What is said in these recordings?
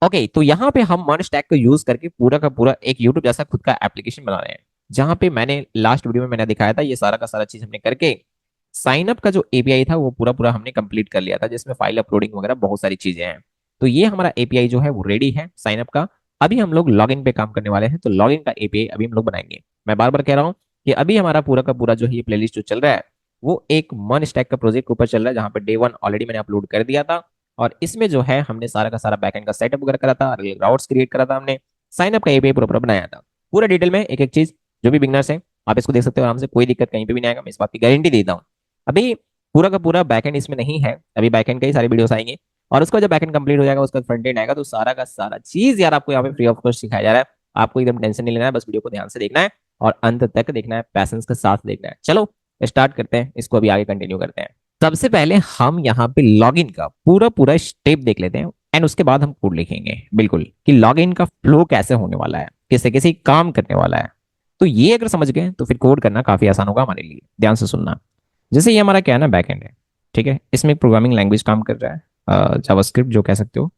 Okay, तो यहाँ पे हम मर्ज टैग को यूज करके पूरा का पूरा एक यूट्यूब जैसा खुद का एप्लीकेशन बना रहे हैं। जहाँ पे मैंने लास्ट वीडियो में मैंने दिखाया था, ये सारा का सारा चीज हमने करके साइन अप का जो एपीआई था वो पूरा पूरा हमने कंप्लीट कर लिया था, जिसमें फाइल अपलोडिंग वगैरह बहुत सारी चीजें हैं। तो ये हमारा एपीआई जो है वो रेडी है साइन अप का। अभी हम लोग लॉगिन पे काम करने वाले हैं, तो लॉगिन का एपीआई अभी हम लोग बनाएंगे। मैं बार बार कह रहा हूँ कि अभी हमारा पूरा का पूरा जो है ये प्लेलिस्ट जो चल रहा है वो एक मन स्टैक का प्रोजेक्ट के ऊपर चल रहा है, जहाँ पे डे वन ऑलरेडी मैंने अपलोड कर दिया था। और इसमें जो है हमने सारा का सारा बैकएंड का सेटअप वगैरह करा था, राउट्स क्रिएट करा था हमने, साइन अप का एपीआई पूरा पूरा बनाया था। पूरा डिटेल में एक एक चीज, जो भी बिगनर्स हैं आप इसको देख सकते हो आराम से, कोई दिक्कत कहीं पे भी नहीं आएगा, मैं इस बात की गारंटी देता हूँ। अभी पूरा का पूरा बैकएंड इसमें नहीं है, अभी बैकएंड का ही सारी वीडियोस आएंगे। और उसका जब बैकएंड कंप्लीट हो जाएगा उसका फ्रंट एंड आएगा, तो सारा का सारा चीज यार आपको यहाँ पे फ्री ऑफ कॉस्ट सिखाया जा रहा है। आपको एकदम टेंशन नहीं लेना है, बस वीडियो को ध्यान से देखना है और अंत तक देखना है, पैसेंस के साथ देखना है। चलो स्टार्ट करते हैं, इसको अभी आगे कंटिन्यू करते हैं। सबसे पहले हम यहाँ पे लॉगिन का पूरा पूरा स्टेप देख लेते हैं, एंड उसके बाद हम कोड लिखेंगे बिल्कुल कि लॉगिन का फ्लो कैसे होने वाला है, किससे कैसे काम करने वाला है। तो ये अगर समझ गए तो फिर कोड करना काफी आसान होगा हमारे लिए। ध्यान से सुनना। जैसे ये हमारा क्या है ना, बैकएंड है, ठीक है, इसमें एक प्रोग्रामिंग लैंग्वेज काम कर रहा है, जावास्क्रिप्ट जो कह सकते हो।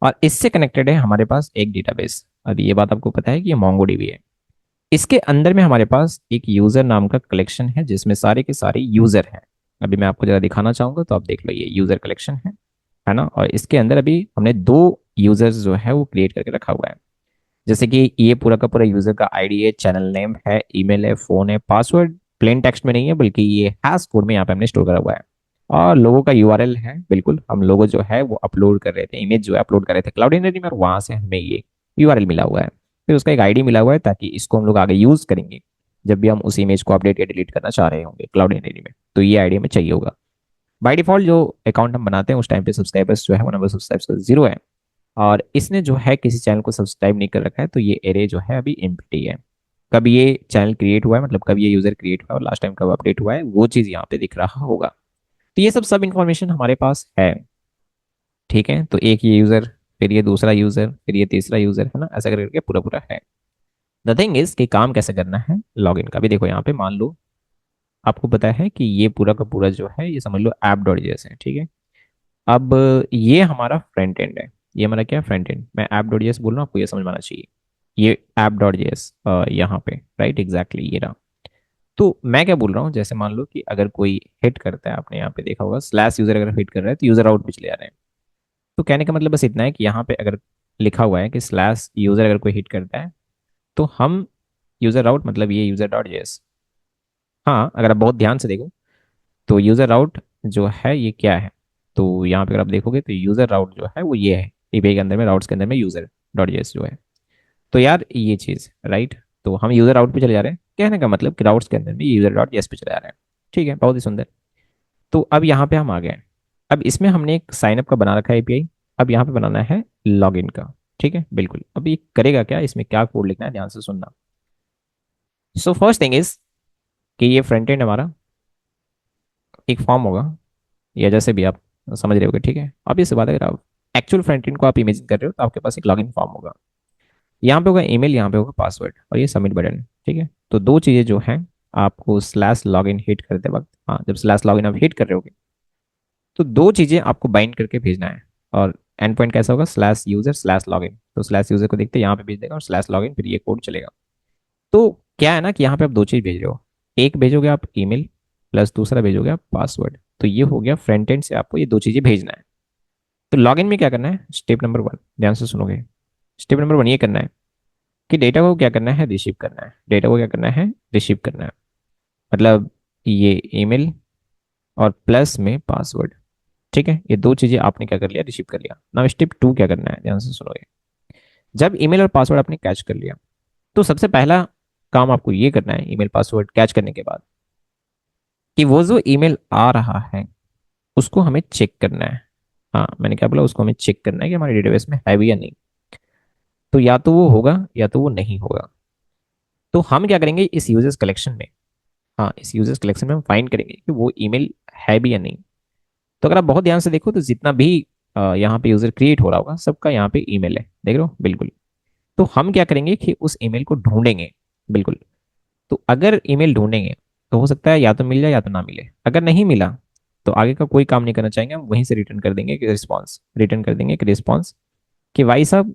और इससे कनेक्टेड है हमारे पास एक डेटाबेस। अब ये बात आपको पता है कि ये मोंगोडीबी है। इसके अंदर में हमारे पास एक यूजर नाम का कलेक्शन है, जिसमें सारे के सारे यूजर हैं। अभी मैं आपको जरा दिखाना चाहूंगा, तो आप देख लो, ये यूजर कलेक्शन है ना। और इसके अंदर अभी हमने दो यूजर्स जो है वो क्रिएट करके रखा हुआ है। जैसे कि ये पूरा का पूरा यूजर का आईडी है, चैनल नेम है, ईमेल है, फोन है, पासवर्ड प्लेन टेक्स्ट में नहीं है बल्कि ये हैश कोड में यहाँ पे हमने स्टोर करा हुआ है। और लोगों का यूआरएल है, बिल्कुल हम लोगों जो है वो अपलोड कर रहे थे, इमेज जो है अपलोड कर रहे थे क्लाउड इंडस्ट्री में, और वहां से हमें ये यूआरएल मिला हुआ है। फिर उसका एक आईडी मिला हुआ है, ताकि इसको हम लोग आगे यूज करेंगे जब भी हम उस इमेज को अपडेट या डिलीट करना चाह रहे होंगे क्लाउड इंडस्ट्री में, तो ये आईडी हमें चाहिए होगा। बाय डिफॉल्ट जो अकाउंट हम बनाते हैं उस टाइम पे सब्सक्राइबर्स जो है वो नंबर सब्सक्राइबर्स 0 है। और इसने जो है किसी चैनल को सब्सक्राइब नहीं कर रखा है, तो ये एरे जो है अभी एम्प्टी है। कब ये चैनल क्रिएट हुआ है, मतलब कब ये यूजर क्रिएट हुआ है और लास्ट टाइम कब अपडेट हुआ है, वो चीज यहाँ पे दिख रहा होगा। तो ये सब सब इंफॉर्मेशन हमारे पास है। ठीक है, तो एक ये यूजर, फिर ये दूसरा यूजर, फिर ये तीसरा यूजर, है ना, ऐसा करके पूरा पूरा है। द थिंग इज कि काम कैसे करना है लॉगिन का भी देखो। यहाँ पे मान लो आपको पता है कि ये पूरा का पूरा जो है ये समझ लो ऐप डॉट जेएस है, ठीक है। अब ये हमारा फ्रंट एंड है, ये हमारा क्या फ्रंट एंड, मैं ऐप डॉट जेएस बोल रहा हूँ, आपको ये समझ में आना चाहिए। ये ऐप डॉट जेएस यहाँ पे राइट एग्जैक्टली ये रहा। तो मैं क्या बोल रहा हूँ, जैसे मान लो कि अगर कोई हिट करता है, आपने यहाँ पे देखा होगा स्लैश यूजर अगर हिट कर रहा है तो यूजर आउट पे चले जा रहे हैं। तो कहने का मतलब बस इतना है कि यहाँ पे अगर लिखा हुआ है कि स्लैश यूजर अगर कोई हिट करता है तो हम यूजर आउट मतलब ये यूजर डॉट जेएस। हाँ, अगर आप बहुत ध्यान से देखो तो यूजर राउट जो है ये क्या है, तो यहाँ पे अगर आप देखोगे तो यूजर राउट जो है वो ये है, एपीआई के अंदर में राउट्स के अंदर में यूजर डॉट जेएस जो है। तो यार ये चीज राइट, तो हम यूजर राउट पे चले जा रहे हैं, कहने का मतलब कि राउट्स के अंदर में यूजर डॉट जेएस पे चले जा रहे हैं। ठीक है, बहुत ही सुंदर। तो अब यहाँ पे हम आ गए हैं। अब इसमें हमने एक साइन अप का बना रखा है एपीआई। अब यहाँ पे बनाना है लॉगिन का। ठीक है, बिल्कुल। अब ये करेगा क्या, इसमें क्या कोड लिखना है, ध्यान से सुनना। सो फर्स्ट थिंग इज कि ये फ्रंट एंड हमारा एक फॉर्म होगा, या जैसे भी आप समझ रहे होगे। ठीक है, अब ये बात अगर आप एक्चुअल फ्रंट एंड को आप इमेजिन कर रहे हो तो आपके पास एक लॉगिन फॉर्म होगा। यहाँ पे होगा ईमेल, यहाँ पे होगा पासवर्ड, और ये सबमिट बटन। ठीक है, तो दो चीज़ें जो हैं आपको स्लैश लॉगिन हिट करते वक्त, हाँ जब स्लैश लॉगिन आप हिट कर रहे होगे तो दो चीज़ें आपको बाइंड करके भेजना है। और एंड पॉइंट कैसा होगा, स्लैश यूजर स्लैश लॉगिन। तो स्लैश यूजर को देखते यहाँ पे भेज देगा और स्लैश लॉगिन फिर ये कोड चलेगा। तो क्या है ना कि यहाँ पे आप दो चीज़ भेज रहे हो, एक भेजोगे आप ईमेल प्लस दूसरा भेजोगे आप पासवर्ड। तो ये हो गया फ्रंट एंड से आपको ये दो चीज़ें भेजना है। तो लॉगिन में क्या करना है, स्टेप नंबर 1, ध्यान से सुनोगे। स्टेप नंबर 1 ये करना है कि डेटा को क्या करना है, रिसीव करना है। डेटा को क्या करना है, रिसीव करना है। मतलब ये ईमेल और प्लस में पासवर्ड। ठीक है, ये दो चीजें आपने क्या कर लिया, रिसीव कर लिया। नाउ स्टेप 2 क्या करना है, ध्यान से सुनोगे। जब ईमेल और पासवर्ड आपने कैच कर लिया तो सबसे पहला काम आपको ये करना है, ईमेल पासवर्ड कैच करने के बाद, कि वो जो ईमेल आ रहा है उसको हमें चेक करना है। हाँ, मैंने क्या बोला, उसको हमें चेक करना है कि हमारे डेटाबेस में है भी या नहीं। तो या तो वो होगा या तो वो नहीं होगा। तो हम क्या करेंगे, इस यूजर्स कलेक्शन में, हाँ इस यूजर्स कलेक्शन में हम फाइंड करेंगे कि वो ईमेल है भी या नहीं। तो अगर आप बहुत ध्यान से देखो तो जितना भी यहाँ पे यूजर क्रिएट हो रहा होगा सबका यहाँ पे ईमेल है, देख रहे हो, बिल्कुल। तो हम क्या करेंगे कि उस ईमेल को ढूंढेंगे, बिल्कुल। तो अगर ईमेल ढूंढेंगे तो हो सकता है या तो मिल जाए या तो ना मिले। अगर नहीं मिला तो आगे का कोई काम नहीं करना चाहेंगे, हम वहीं से रिटर्न कर देंगे कि रिस्पॉन्स, रिटर्न कर देंगे कि रिस्पॉन्स कि भाई साहब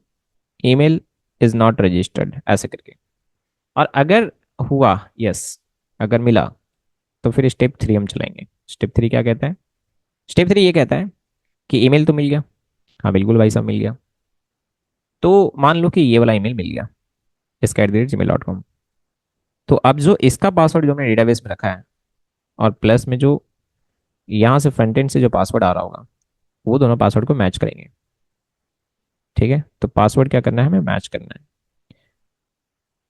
ईमेल इज नॉट रजिस्टर्ड ऐसे करके। और अगर हुआ, यस, अगर मिला, तो फिर स्टेप 3 हम चलाएंगे। स्टेप 3 क्या कहता है? स्टेप 3 ये कहता है कि ईमेल तो मिल गया। हाँ बिल्कुल भाई साहब मिल गया। तो मान लो कि ये वाला ईमेल मिल गया, इसका @gmail.com। तो अब जो इसका पासवर्ड जो हमने डेटाबेस में रखा है, और प्लस में जो यहाँ से फ्रंट एंड से जो पासवर्ड आ रहा होगा, वो दोनों पासवर्ड को मैच करेंगे। ठीक है, तो पासवर्ड क्या करना है, हमें मैच करना है।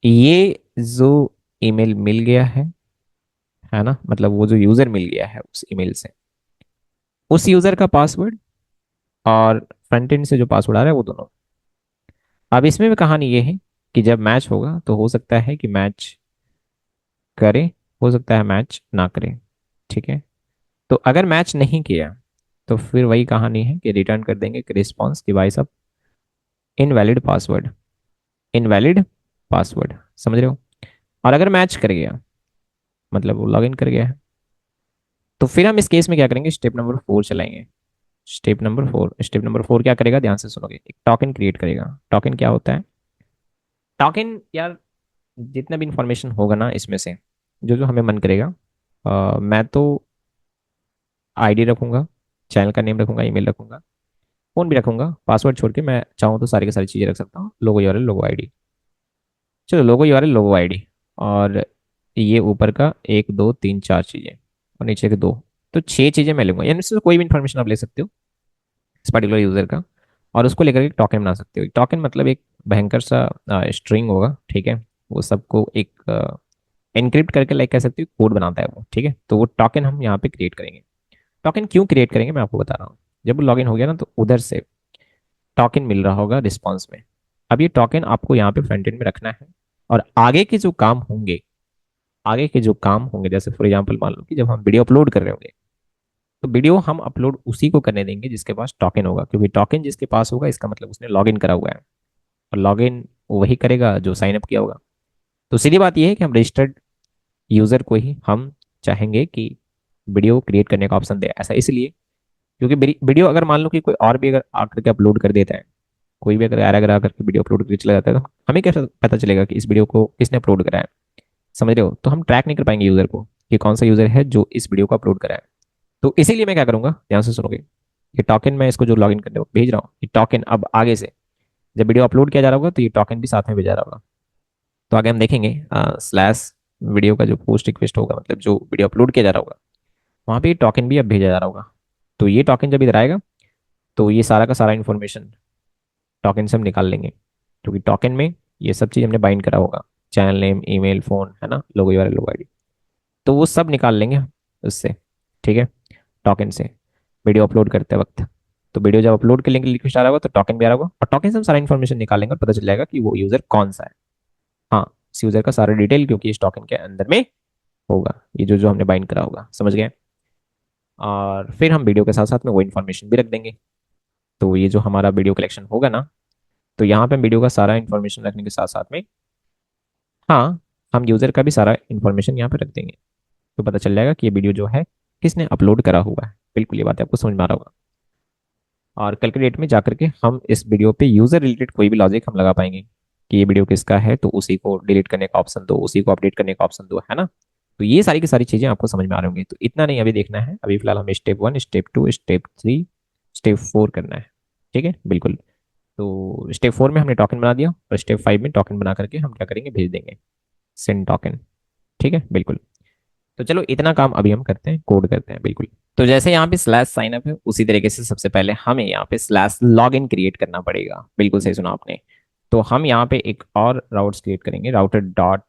ये जो ईमेल मिल गया है ना, मतलब वो जो यूजर मिल गया है उस ईमेल से, उस यूजर का पासवर्ड और फ्रंट एंड से जो पासवर्ड आ रहा है वो दोनों। अब इसमें भी कहानी ये है कि जब मैच होगा तो हो सकता है कि मैच करे, हो सकता है मैच ना करे। ठीक है, तो अगर मैच नहीं किया तो फिर वही कहानी है कि रिटर्न कर देंगे कि रिस्पॉन्स कि भाई साहब इनवैलिड पासवर्ड, इनवैलिड पासवर्ड, समझ रहे हो। और अगर मैच कर गया, मतलब वो लॉग इन कर गया है, तो फिर हम इस केस में क्या करेंगे, स्टेप नंबर 4 चलाएंगे। स्टेप नंबर 4 क्या करेगा, ध्यान से सुनोगे, एक टोकन क्रिएट करेगा। टोकन क्या होता है? टोकन यार, जितना भी इंफॉर्मेशन होगा ना इसमें से, जो जो हमें मन करेगा, मैं तो आईडी रखूंगा, चैनल का नेम रखूंगा, ईमेल रखूंगा, फोन भी रखूंगा, पासवर्ड छोड़ के मैं चाहूँ तो सारी की सारी चीज़ें रख सकता हूँ। लोगो यूआरएल, लोगो आईडी। चलो, लोगो यूआरएल, लोगो आईडी, और ये ऊपर का 1 2 3 4 चीज़ें, और नीचे के 2, तो 6 चीज़ें मैं लूंगा। यानी इससे कोई भी इंफॉर्मेशन आप ले सकते हो इस पर्टिकुलर यूजर का, और उसको लेकर एक टोकन बना सकते हो। टोकन मतलब एक भयंकर सा स्ट्रिंग होगा, ठीक है, वो सबको एक एनक्रिप्ट करके, लाइक कह सकते हो, कोड बनाता है वो। ठीक है, तो वो टोकन हम यहाँ पे क्रिएट करेंगे। टोकन क्यों क्रिएट करेंगे मैं आपको बता रहा हूँ। जब लॉग इन हो गया ना, तो उधर से टोकन मिल रहा होगा रिस्पॉन्स में। अब ये टोकन आपको यहाँ पे फ्रंट एंड में रखना है, और आगे के जो काम होंगे, आगे के जो काम होंगे, जैसे फॉर एग्जाम्पल मान लो कि जब हम वीडियो अपलोड कर रहे होंगे, तो वीडियो हम अपलोड उसी को करने देंगे जिसके पास टोकन होगा, क्योंकि टोकन जिसके पास होगा इसका मतलब उसने लॉग इन करा हुआ है, और लॉग इन वही करेगा जो साइन अप किया होगा। तो सीधी बात यह है कि हम रजिस्टर्ड यूजर को ही हम चाहेंगे कि वीडियो क्रिएट करने का ऑप्शन दे। ऐसा इसलिए क्योंकि वीडियो अगर मान लो कि कोई और भी अगर आकर के अपलोड कर देता है, कोई भी अगर आरा करके वीडियो अपलोड करके चला जाता है, तो हमें कैसे पता चलेगा कि इस वीडियो को किसने अपलोड करा है? समझ रहे हो, तो हम ट्रैक नहीं कर पाएंगे यूजर को कि कौन सा यूजर है जो इस वीडियो को अपलोड करा है। तो इसीलिए मैं क्या करूंगा, ध्यान से सुनोगे, ये टोकन मैं इसको जो लॉगिन करने भेज रहा हूँ, ये टोकन अब आगे से जब वीडियो अपलोड किया जा रहा होगा तो ये टोकन भी साथ में भेजा रहा होगा। तो आगे हम देखेंगे स्लैश वीडियो का जो पोस्ट रिक्वेस्ट होगा, मतलब जो वीडियो अपलोड किया जा रहा होगा, वहाँ पे टोकन भी अब भेजा जा रहा होगा। तो ये टोकन जब इधर आएगा, तो ये सारा का सारा इन्फॉर्मेशन टोकन से हम निकाल लेंगे, क्योंकि टोकन में ये सब चीज़ हमने बाइंड करा होगा, चैनल नेम, ईमेल, फोन, है ना, लोगो यूआरएल, लोगो आईडी, तो वो सब निकाल लेंगे उससे। ठीक है, टोकन से वीडियो अपलोड करते वक्त, तो वीडियो जब अपलोड के लिंक रिक्वेस्ट आ रहा होगा तो टोकन भी आ रहा होगा, और टोकन से हम सारा इन्फॉर्मेशन निकालेंगे और पता चल जाएगा कि वो यूजर कौन सा है। हाँ, इस यूजर का सारा डिटेल, क्योंकि इस टोकन के अंदर में होगा, ये जो जो हमने बाइंड करा होगा, समझ गए। और फिर हम वीडियो के साथ साथ में वो इन्फॉर्मेशन भी रख देंगे। तो ये जो हमारा वीडियो कलेक्शन होगा ना, तो यहाँ पे वीडियो का सारा इन्फॉर्मेशन रखने के साथ साथ में, हाँ, हम यूजर का भी सारा इन्फॉर्मेशन यहाँ पे रख देंगे। तो पता चल जाएगा कि ये वीडियो जो है किसने अपलोड करा हुआ है। बिल्कुल, ये बात आपको समझ में आ रहा होगा। और कल के डेट में जाकर के हम इस वीडियो पे यूजर रिलेटेड कोई भी लॉजिक हम लगा पाएंगे कि ये वीडियो किसका है, तो उसी को डिलीट करने का ऑप्शन दो, उसी को अपडेट करने का ऑप्शन दो, है ना। तो ये सारी की सारी चीजें आपको समझ में आ रही होंगी। तो इतना नहीं अभी देखना है, अभी फिलहाल हमें स्टेप 1, स्टेप 2, स्टेप 3, स्टेप 4 करना है। ठीक है, बिल्कुल। तो स्टेप 4 में हमने टोकन बना दिया, और स्टेप 5 में टोकन बना करके हम क्या करेंगे, भेज देंगे, सेंड टोकन। ठीक है, बिल्कुल। तो चलो, इतना काम अभी हम करते हैं, कोड करते हैं, बिल्कुल। तो जैसे यहाँ पे स्लैश साइन अप है, उसी तरीके से सबसे पहले हमें यहाँ पे स्लैश लॉग इन क्रिएट करना पड़ेगा। बिल्कुल सही सुना आपने। तो हम यहाँ पे एक और राउट्स क्रिएट करेंगे, राउटर डॉट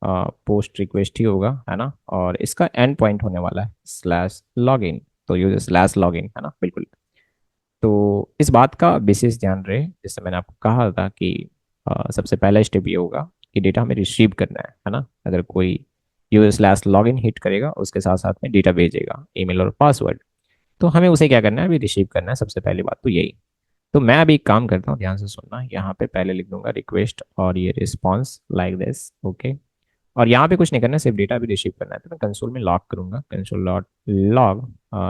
पोस्ट रिक्वेस्ट ही होगा, है ना, और इसका एंड पॉइंट होने वाला है स्लैश लॉग इन। तो यूज स्लैश लॉग इन, है ना, बिल्कुल। तो इस बात का विशेष ध्यान रहे, जैसे मैंने आपको कहा था कि सबसे पहला स्टेप ये होगा कि डेटा हमें रिसीव करना है ना। अगर कोई user slash log in heat करेगा, उसके साथ साथ में डेटा भेजेगा, ईमेल और पासवर्ड, तो हमें उसे क्या करना है, अभी रिसीव करना है। सबसे पहली बात तो यही। तो मैं अभी एक काम करता हूँ, ध्यान से सुनना, यहाँ पे पहले लिख दूंगा रिक्वेस्ट और ये रिस्पॉन्स लाइक दिस, ओके। और यहाँ पे कुछ नहीं करना है, सिर्फ डेटा भी रिसीव करना है। तो मैं कंसोल में लॉग करूंगा, कंसोल डॉट लॉग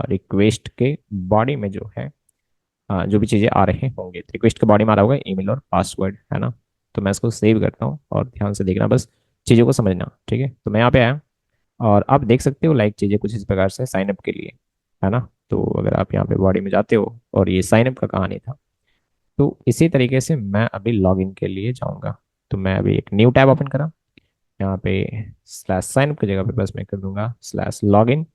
रिक्वेस्ट के बॉडी में जो है जो भी चीज़ें आ रहे होंगे, रिक्वेस्ट के बॉडी में आ रहा होगा ईमेल और पासवर्ड, है ना। तो मैं इसको सेव करता हूँ और ध्यान से देखना, बस चीज़ों को समझना, ठीक है। तो मैं यहाँ पे आया और आप देख सकते हो लाइक चीज़ें कुछ इस प्रकार से साइन अप के लिए, है ना। तो अगर आप यहाँ पे बॉडी में जाते हो और ये साइन अप का कहानी था, तो इसी तरीके से मैं अभी लॉग इन के लिए जाऊँगा। तो मैं अभी एक न्यू टैब ओपन करा, यहाँ पे स्लैश साइन अप की जगह पे बस मैं कर दूंगा स्लैश लॉग इन,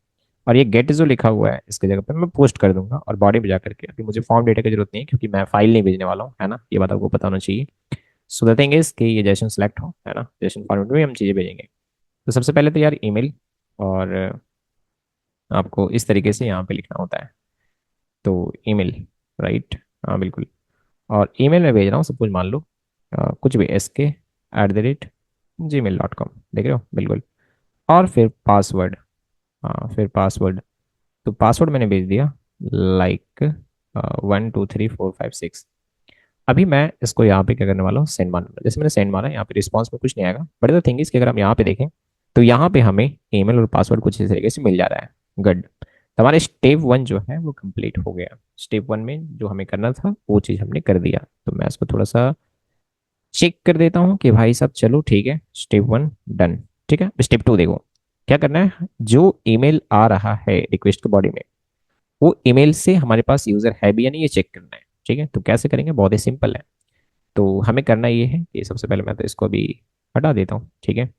और ये गेट जो लिखा हुआ है इसकी जगह पे मैं पोस्ट कर दूंगा, और बॉडी में जा करके अभी मुझे फॉर्म डेटा की जरूरत नहीं है क्योंकि मैं फाइल नहीं भेजने वाला हूँ, है ना। ये बात आपको पता होना चाहिए। सो द थिंग इज कि ये जैसन सेलेक्ट हो, है ना, जैसन फॉर्मेट में हम चीज़ें भेजेंगे। तो सबसे पहले तो यार ईमेल, और आपको इस तरीके से यहाँ पे लिखना होता है। तो ईमेल, राइट, हाँ बिल्कुल। और ईमेल में भेज रहा हूँ, सब कुछ मान लो कुछ भी SK@gmail.com, देख रहे हो, बिल्कुल। और फिर पासवर्ड, हाँ फिर पासवर्ड, तो पासवर्ड मैंने भेज दिया लाइक 1 2 3 4 5 6। अभी मैं इसको यहाँ पे क्या करने वाला हूँ, सेंड मारना। जैसे मैंने सेंड मारा, यहाँ पे रिस्पॉन्स में कुछ नहीं आएगा, बट द थिंग इज कि अगर हम यहाँ पे देखें तो यहाँ पे हमें ईमेल और पासवर्ड कुछ इस तरीके से मिल जा रहा है। गुड, तो हमारे स्टेप 1 जो है वो कंप्लीट हो गया। स्टेप 1 में जो हमें करना था वो चीज़ हमने कर दिया। तो मैं इसको थोड़ा सा चेक कर देता हूँ कि भाई साहब चलो ठीक है, स्टेप 1 डन। ठीक है, स्टेप 2 देखो क्या करना है। जो ईमेल आ रहा है रिक्वेस्ट के बॉडी में, वो ईमेल से हमारे पास यूजर है भी या नहीं, ये चेक करना है। ठीक है, तो कैसे करेंगे, बहुत ही सिंपल है। तो हमें करना ये है कि सबसे पहले मैं तो इसको अभी हटा देता हूँ, ठीक है।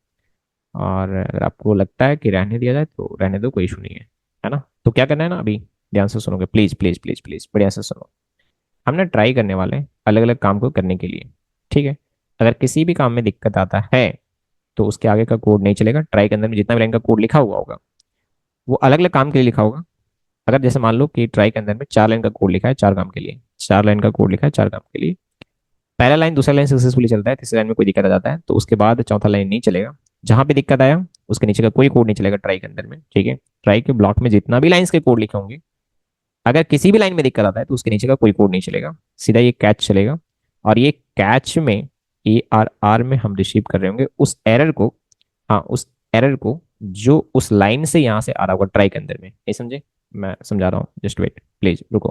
और अगर आपको लगता है कि रहने दिया जाए तो रहने दो, कोई इशू नहीं है ना। तो क्या करना है ना, अभी ध्यान से सुनोगे, प्लीज प्लीज प्लीज प्लीज बढ़िया से सुनो। हम ना ट्राई करने वाले हैं अलग अलग काम को करने के लिए, ठीक है। अगर किसी भी काम में दिक्कत आता है तो उसके आगे का कोड नहीं चलेगा। ट्राई के अंदर में जितना भी लाइन का कोड लिखा हुआ होगा वो अलग अलग काम के लिए लिखा होगा। अगर जैसे मान लो कि ट्राई के अंदर में 4 लाइन का कोड लिखा है 4 काम के लिए, 4 लाइन का कोड लिखा है 4 काम के लिए, पहला लाइन दूसरा लाइन सक्सेसफुली चलता है, तीसरी लाइन में कोई दिक्कत आ जाता है तो उसके बाद चौथा लाइन नहीं चलेगा। जहां पे दिक्कत आया उसके नीचे का कोई कोड नहीं चलेगा ट्राई के अंदर में, ठीक है। ट्राई के ब्लॉक में जितना भी लाइंस के कोड लिखे होंगे, अगर किसी भी लाइन में दिक्कत आता है तो उसके नीचे का कोई कोड नहीं चलेगा, सीधा ये कैच चलेगा। और ये कैच में ARR में हम रिसीव कर रहे होंगे उस एरर को, हाँ उस एरर को जो उस लाइन से यहाँ से आ रहा होगा ट्राई के अंदर में, नहीं समझे, मैं समझा रहा हूँ, जस्ट वेट प्लीज रुको।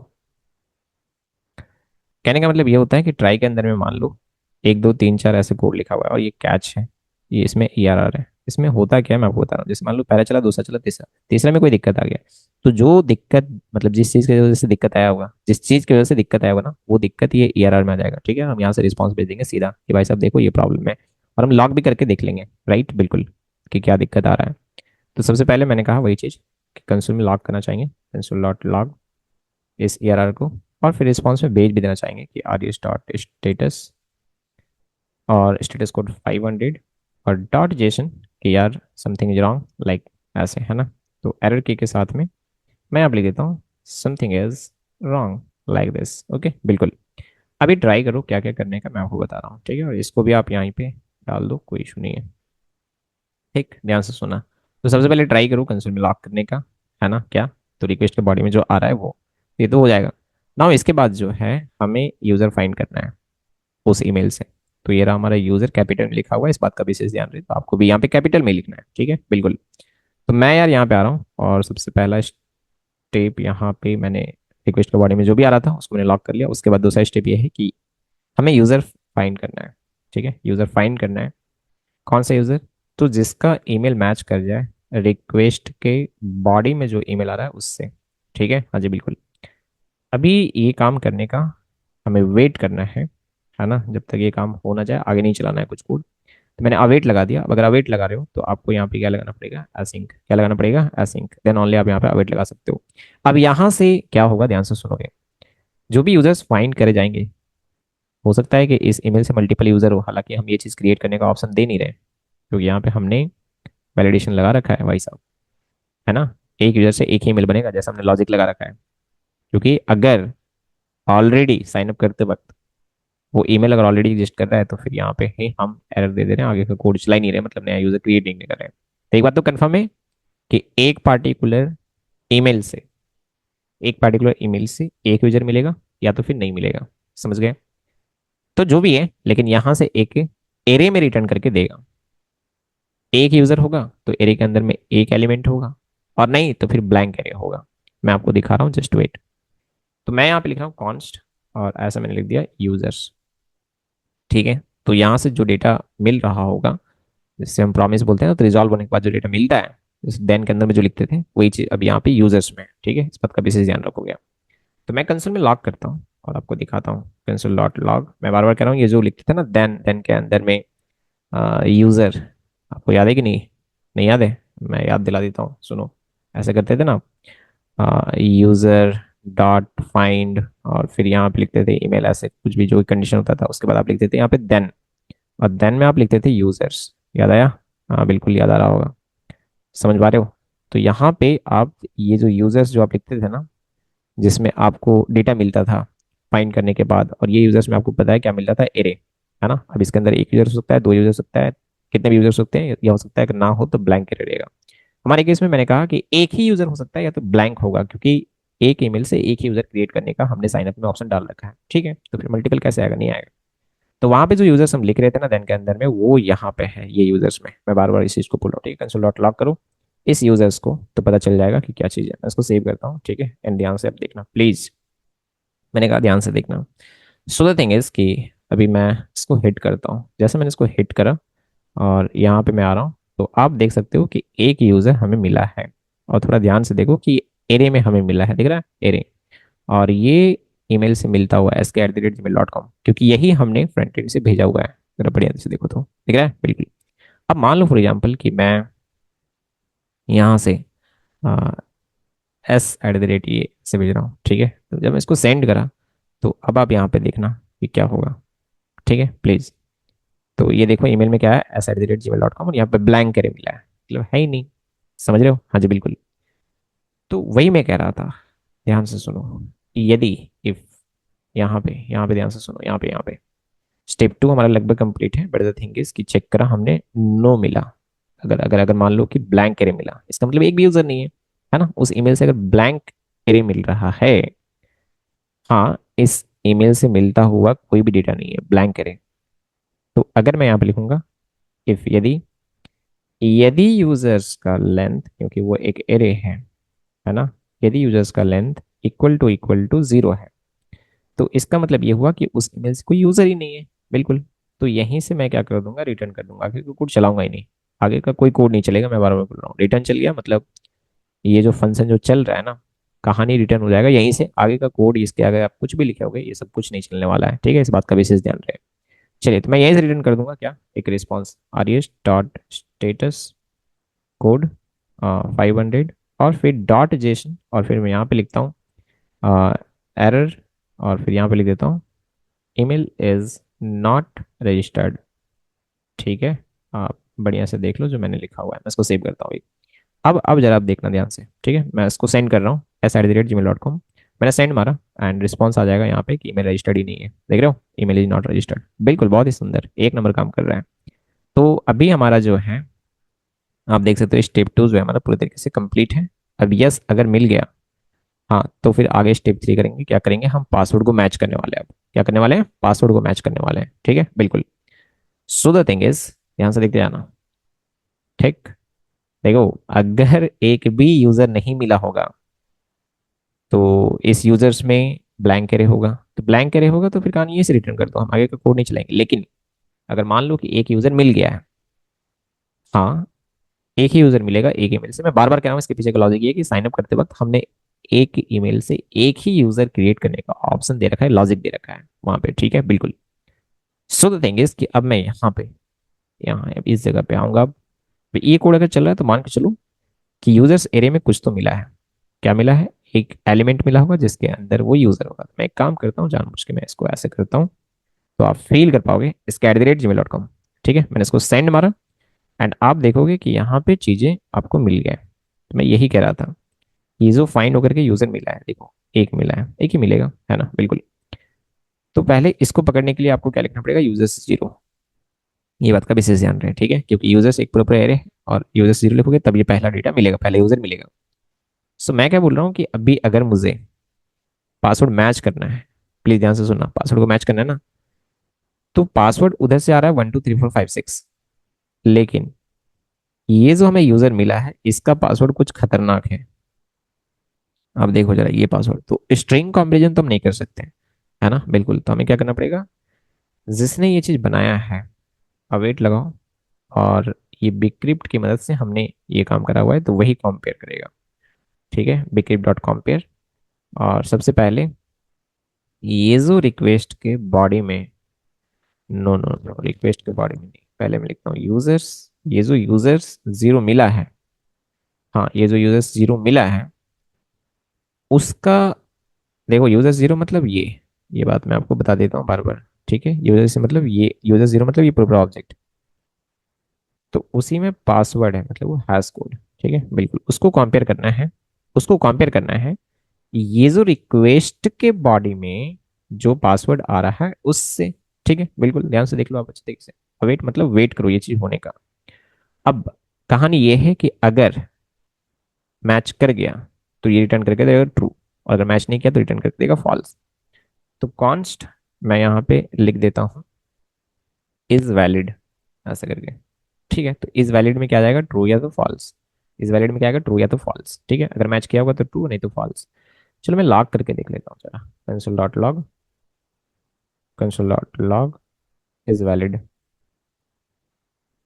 कहने का मतलब ये होता है कि ट्राई के अंदर में मान लो 1 2 3 4 ऐसे कोड लिखा हुआ है और ये कैच है, ये इसमें ERR है। इसमें होता क्या है मैं आपको बता रहा हूँ। जैसे मान लो पहला चला, दूसरा चला, तीसरा, तीसरा में कोई दिक्कत आ गया, तो जो दिक्कत मतलब जिस चीज़ की वजह से दिक्कत आया होगा, जिस चीज़ की वजह से दिक्कत आया होगा ना, वो दिक्कत ये ERR में आ जाएगा, ठीक है। हम यहाँ से रिस्पॉन्स भेज देंगे सीधा कि भाई साहब देखो ये प्रॉब्लम है, और हम लॉग भी करके देख लेंगे, राइट, बिल्कुल, कि क्या दिक्कत आ रहा है। तो सबसे पहले मैंने कहा वही चीज़ कि कंसोल में लॉग करना चाहेंगे, कंसोल डॉट लॉग इस ERR को, और फिर रिस्पॉन्स में भेज भी देना चाहेंगे कि आर यू डॉट स्टेटस, और स्टेटस कोड 500, और डॉट जेसन कि यार समथिंग इज रॉन्ग, लाइक ऐसे, है ना। तो एरर की के साथ में मैं अब लिख देता हूँ something is wrong like this, okay बिल्कुल। अभी ट्राई करो क्या क्या करने का मैं आपको बता रहा हूँ, ठीक है। और इसको भी आप यहाँ पे डाल दो, कोई इशू नहीं है, ठीक, ध्यान से सुना। तो सबसे पहले ट्राई करो कंसोल में लॉक करने का, है ना क्या। तो रिक्वेस्ट के बॉडी में जो आ रहा है वो ये तो हो जाएगा ना। इसके बाद जो है हमें यूजर फाइंड करना है उस ईमेल से। तो ये रहा हमारा यूजर, कैपिटल में लिखा हुआ है, इस बात का विशेष ध्यान रहे, तो आपको भी यहाँ पे कैपिटल में लिखना है, ठीक है बिल्कुल। तो मैं यार यहाँ पे आ रहा हूँ और सबसे पहला स्टेप यहाँ पे मैंने रिक्वेस्ट के बॉडी में जो भी आ रहा था उसको मैंने लॉक कर लिया। उसके बाद दूसरा स्टेप ये है कि हमें यूजर फाइंड करना है, ठीक है। यूजर फाइंड करना है, कौन सा यूजर, तो जिसका ईमेल मैच कर जाए रिक्वेस्ट के बॉडी में जो ईमेल आ रहा है उससे, ठीक है, हाँ जी बिल्कुल। अभी ये काम करने का हमें वेट करना है ना, जब तक ये काम हो ना जाए आगे नहीं चलाना है कुछ कोड। तो मैंने अवेट लगा दिया। अब अगर अवेट लगा रहे हो तो आपको यहाँ पे क्या लगाना पड़ेगा, एसिंक, क्या लगाना पड़ेगा, एसिंक, देन ओनली आप यहाँ पे अवेट लगा सकते हो। अब यहाँ से क्या होगा, ध्यान से सुनोगे, जो भी यूजर्स फाइंड करे जाएंगे, हो सकता है कि इस ईमेल से मल्टीपल यूजर हो, हालांकि हम ये चीज़ क्रिएट करने का ऑप्शन दे नहीं रहे क्योंकि यहाँ पे हमने वैलिडेशन लगा रखा है भाई साहब, है ना। एक यूजर से एक ही ईमेल बनेगा जैसा हमने लॉजिक लगा रखा है। क्योंकि अगर ऑलरेडी साइन अप करते वक्त वो ईमेल अगर ऑलरेडी एग्जिस्ट कर रहा है तो फिर यहाँ पे ही हम एरर दे दे रहे हैं, आगे का कोड चला ही नहीं रहे, मतलब नया यूजर क्रिएट नहीं कर रहे हैं। तो एक बात तो कंफर्म है कि ईमेल से एक पार्टिकुलर ईमेल से एक यूजर मिलेगा या तो फिर नहीं मिलेगा, समझ गए। तो जो भी है, लेकिन यहाँ से एक एरे में रिटर्न करके देगा। एक यूजर होगा तो एरे के अंदर में एक एलिमेंट होगा, और नहीं तो फिर ब्लैंक एरे होगा। मैं आपको दिखा रहा हूँ, जस्ट वेट। तो मैं यहाँ पे लिख रहा हूँ कॉन्स्ट, और ऐसा मैंने लिख दिया यूजर्स। ठीक है, तो यहाँ से जो डेटा मिल रहा होगा, जिससे हम प्रॉमिस बोलते हैं ना, तो रिजॉल्व होने के बाद जो डेटा मिलता है, जैसे देन के अंदर में जो लिखते थे वही चीज अब यहाँ पे यूजर्स में है। ठीक है, इस बात का विशेष ध्यान रखोगे। तो मैं कंसोल में लॉग करता हूँ और आपको दिखाता हूँ। कंसोल डॉट लॉग, मैं बार बार कह रहा हूँ, ये जो लिखते थे ना देन, देन के अंदर में यूजर, आपको याद है कि नहीं? नहीं याद है? मैं याद दिला देता हूँ, सुनो। ऐसे करते थे ना, यूजर डॉट फाइंड, और फिर यहाँ पे लिखते थे ईमेल, ऐसे कुछ भी जो कंडीशन होता था, उसके बाद आप लिखते थे यहाँ पे देन, और देन में आप लिखते थे यूजर्स। याद आया? हाँ बिल्कुल याद आ रहा होगा, समझ पा रहे हो? तो यहाँ पे आप ये जो यूजर्स जो आप लिखते थे ना, जिसमें आपको डेटा मिलता था फाइंड करने के बाद, और ये यूजर्स में आपको पता है क्या मिलता था? एरे, है ना? अब इसके अंदर एक यूजर हो सकता है, दो यूजर हो सकता है, कितने भी यूजर हो सकते हैं, या हो सकता है कि ना हो तो ब्लैंक एरे रहेगा। हमारे केस में मैंने कहा कि एक ही यूजर हो सकता है या तो ब्लैंक होगा, क्योंकि एक ईमेल से एक ही यूजर क्रिएट करने का हमने साइन अप में ऑप्शन डाल रखा है। ठीक है, तो फिर मल्टीपल कैसे आएगा? नहीं आएगा। तो वहां पे जो यूजर्स हम लिख रहे थे ना देन के अंदर में, वो यहाँ पे है ये यूजर्स में। मैं बार बार इस चीज को बोल रहा हूँ। ठीक है, कंसोल डॉट लॉग करो इस यूजर्स को, तो पता चल जाएगा कि क्या चीज है। मैं इसको सेव करता हूँ। ठीक है, एंड ध्यान से अब देखना प्लीज, मैंने कहा ध्यान से देखना। सो द थिंग इज कि अभी मैं इसको हिट करता हूँ। जैसे मैंने इसको हिट करा और यहाँ पे मैं आ रहा हूँ, तो आप देख सकते हो कि एक यूजर हमें मिला है। और थोड़ा ध्यान से देखो कि एरे में हमें मिला है, दिख रहा है? एरे। और ये ईमेल से मिलता हुआ sk@gmail.com, क्योंकि यही हमने फ्रंट एंड से भेजा हुआ है। जरा बढ़िया से देखो तो दिख रहा है? बिल्कुल। अब मान लो फॉर एग्जाम्पल कि मैं यहाँ से s@ ये से भेज रहा हूँ। ठीक है, तो जब मैं इसको सेंड करा, तो अब आप यहाँ पे देखना कि क्या होगा। ठीक है प्लीज। तो ये देखो ईमेल में क्या है, s@gmail.com, और यहाँ पे ब्लैंक करे मिला है, मतलब है ही नहीं। समझ रहे हो? हाँ जी बिल्कुल। तो वही मैं कह रहा था, ध्यान से सुनो। यदि इफ यहाँ पे ध्यान से सुनो, यहाँ पे स्टेप 2 हमारा लगभग कंप्लीट है, बट द थिंग इज कि चेक करा हमने, नो मिला। अगर अगर अगर मान लो कि ब्लैंक एरे मिला, इसका मतलब एक भी यूजर नहीं है ना? उस ईमेल से अगर ब्लैंक एरे मिल रहा है, हाँ, इस ईमेल से मिलता हुआ कोई भी डेटा नहीं है, ब्लैंक एरे। तो अगर मैं यहाँ पे लिखूंगा इफ, यदि यदि यूजर्स का लेंथ, क्योंकि वो एक एरे है ना, यदि यूजर्स का लेंथ इक्वल टू 0 है, तो इसका मतलब ये हुआ कि उस ईमेल से कोई यूजर ही नहीं है। बिल्कुल। तो यहीं से मैं क्या कर दूंगा, रिटर्न कर दूंगा, क्योंकि कोड चलाऊंगा ही नहीं। आगे का कोई कोड नहीं चलेगा। मैं बार बार बोल रहा हूँ, रिटर्न चल गया मतलब ये जो फंक्शन जो चल रहा है ना, कहानी रिटर्न हो जाएगा यहीं से। आगे का कोड, इसके आगे आप कुछ भी लिखे होगे, ये सब कुछ नहीं चलने वाला है। ठीक है, इस बात का विशेष ध्यान रहे। चलिए, तो मैं यहीं से रिटर्न कर दूंगा क्या, एक रिस्पॉन्स, आर्यस डॉट स्टेटस कोड 500, और फिर डॉट जेसन, और फिर मैं यहाँ पे लिखता हूँ एरर, और फिर यहाँ पे लिख देता हूँ ईमेल इज नॉट रजिस्टर्ड। ठीक है, आप बढ़िया से देख लो जो मैंने लिखा हुआ है। मैं इसको सेव करता हूँ। अब जरा आप देखना ध्यान से। ठीक है, मैं इसको सेंड कर रहा हूँ s@gmail.com। मैंने सेंड मारा एंड रिस्पॉन्स आ जाएगा यहाँ पे कि ईमेल रजिस्टर्ड ही नहीं है। देख रहे हो, ईमेल इज नॉट रजिस्टर्ड। बिल्कुल, बहुत ही सुंदर, एक नंबर काम कर रहा है। तो अभी हमारा जो है, आप देख सकते हो स्टेप 2 जो है हमारा पूरी तरीके से कंप्लीट है। अब यस अगर मिल गया, हाँ, तो फिर आगे स्टेप 3 करेंगे। क्या करेंगे? हम पासवर्ड को मैच करने वाले हैं। अब क्या करने वाले हैं? पासवर्ड को मैच करने वाले हैं। ठीक है, बिल्कुल। सो द थिंग इज, ध्यान से देखते जाना। ठीक, देखो, अगर एक भी यूजर नहीं मिला होगा, तो इस यूजर्स में ब्लैंक एरे होगा। तो ब्लैंक एरे होगा तो फिर कहानी ये से रिटर्न कर दो, हम आगे का कोड नहीं चलाएंगे। लेकिन अगर मान लो कि एक यूजर मिल गया है, हाँ, एक ही यूजर मिलेगा एक ईमेल से। मैं बार बार कह रहा हूँ, इसके पीछे का लॉजिक ये है कि साइन अप करते वक्त हमने एक ईमेल से एक ही यूजर क्रिएट करने का ऑप्शन दे रखा है, लॉजिक दे रखा है वहां पे। ठीक है, बिल्कुल। सो द थिंग इज कि अब मैं यहाँ पे, यहाँ अब इस जगह पे आऊंगा। अब ये कोड अगर चल रहा है तो मान के चलो कि यूजर्स एरे में कुछ तो मिला है। क्या मिला है? एक एलिमेंट मिला होगा जिसके अंदर वो यूजर होगा। मैं एक काम करता हूँ, जानबूझ के मैं इसको ऐसे करता हूँ, तो आप फील कर पाओगे, इसके@gmail.com। ठीक है, मैंने इसको सेंड मारा एंड आप देखोगे कि यहाँ पे चीजें आपको मिल गए। तो मैं यही कह रहा था, ये जो फाइंड होकर के यूजर मिला है, देखो एक मिला है, एक ही मिलेगा, है ना? बिल्कुल। तो पहले इसको पकड़ने के लिए आपको क्या लिखना पड़ेगा? यूजर्स 0। ये बात का विशेष ध्यान रहे। ठीक है, क्योंकि यूजर्स एक पूरा एरे है, और यूजर्स 0 लिखोगे तब ये पहला डेटा मिलेगा, पहला यूजर मिलेगा। सो मैं क्या बोल रहा हूँ कि अभी अगर मुझे पासवर्ड मैच करना है, प्लीज ध्यान से सुनना, पासवर्ड को मैच करना है ना, तो पासवर्ड उधर से आ रहा है 123456, लेकिन ये जो हमें यूजर मिला है इसका पासवर्ड कुछ खतरनाक है। अब देखो जरा ये पासवर्ड, तो स्ट्रिंग कॉम्बिनेशन तो हम नहीं कर सकते, है ना, बिल्कुल। तो हमें क्या करना पड़ेगा, जिसने ये चीज बनाया है, अवेट लगाओ, और ये बिक्रिप्ट की मदद से हमने ये काम करा हुआ है, तो वही कंपेयर करेगा। ठीक है, बिक्रिप्ट डॉट कंपेयर। और सबसे पहले ये जो रिक्वेस्ट के बॉडी में, नो नो नो, रिक्वेस्ट के बॉडी में नहीं, पहले मैं लिखता हूँ यूजर्स। ये जो यूजर्स जीरो मिला है, हाँ, ये जो यूजर्स जीरो मिला है उसका, देखो यूजर जीरो मतलब ये बात मैं आपको बता देता हूँ बार बार। ठीक है, यूजर से मतलब ये यूजर जीरो मतलब ये पूरा ऑब्जेक्ट, तो उसी में पासवर्ड है, मतलब वो हैश कोड। ठीक है, बिल्कुल उसको कंपेयर करना है, उसको कंपेयर करना है ये जो रिक्वेस्ट के बॉडी में जो पासवर्ड आ रहा है उससे। ठीक है, बिल्कुल ध्यान से देख लो आप अच्छे तरीके से। अवेट मतलब वेट करो ये चीज होने का। अब कहानी ये है कि अगर मैच कर गया तो ये रिटर्न करके देगा ट्रू, और अगर मैच नहीं किया तो रिटर्न करके देगा फॉल्स। तो कॉन्स्ट मैं यहाँ पे लिख देता हूँ इज वैलिड, ऐसा करके। ठीक है, तो इज वैलिड में क्या आ जाएगा, ट्रू या तो फॉल्स। इज वैलिड में क्या आएगा, ट्रू या तो फॉल्स। ठीक है, अगर मैच किया होगा तो ट्रू, नहीं तो फॉल्स। चलो मैं लॉग करके देख लेता हूँ जरा, console dot log, console dot log is valid.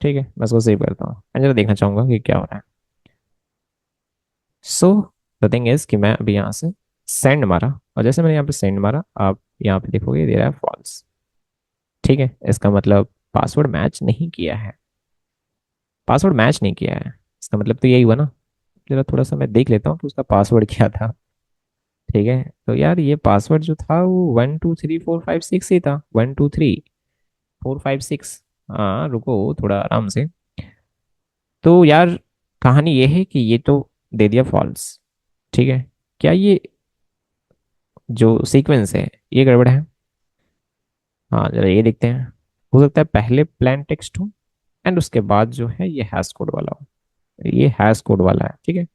ठीक है, मैं इसको सेव करता हूँ, मैं जरा देखना चाहूंगा कि क्या हो रहा है। सो द थिंग इज कि मैं अभी यहाँ से सेंड मारा, और जैसे मैंने यहाँ पे सेंड मारा, आप यहाँ पे देखोगे दे रहा है फॉल्स। ठीक है, इसका मतलब पासवर्ड मैच नहीं किया है, पासवर्ड मैच नहीं किया है, इसका मतलब तो यही हुआ ना। जरा थोड़ा सा मैं देख लेता हूँ कि उसका पासवर्ड क्या था। ठीक है, तो यार ये पासवर्ड जो था वो 123456 ही था, 123456। हाँ रुको थोड़ा आराम से। तो यार कहानी ये है कि ये तो दे दिया फॉल्स। ठीक है, क्या ये जो सीक्वेंस है ये गड़बड़ है? हाँ जरा ये देखते हैं। हो सकता है पहले प्लेन टेक्स्ट हो एंड उसके बाद जो है ये हैश कोड वाला हो। ये हैश कोड वाला है, ठीक है,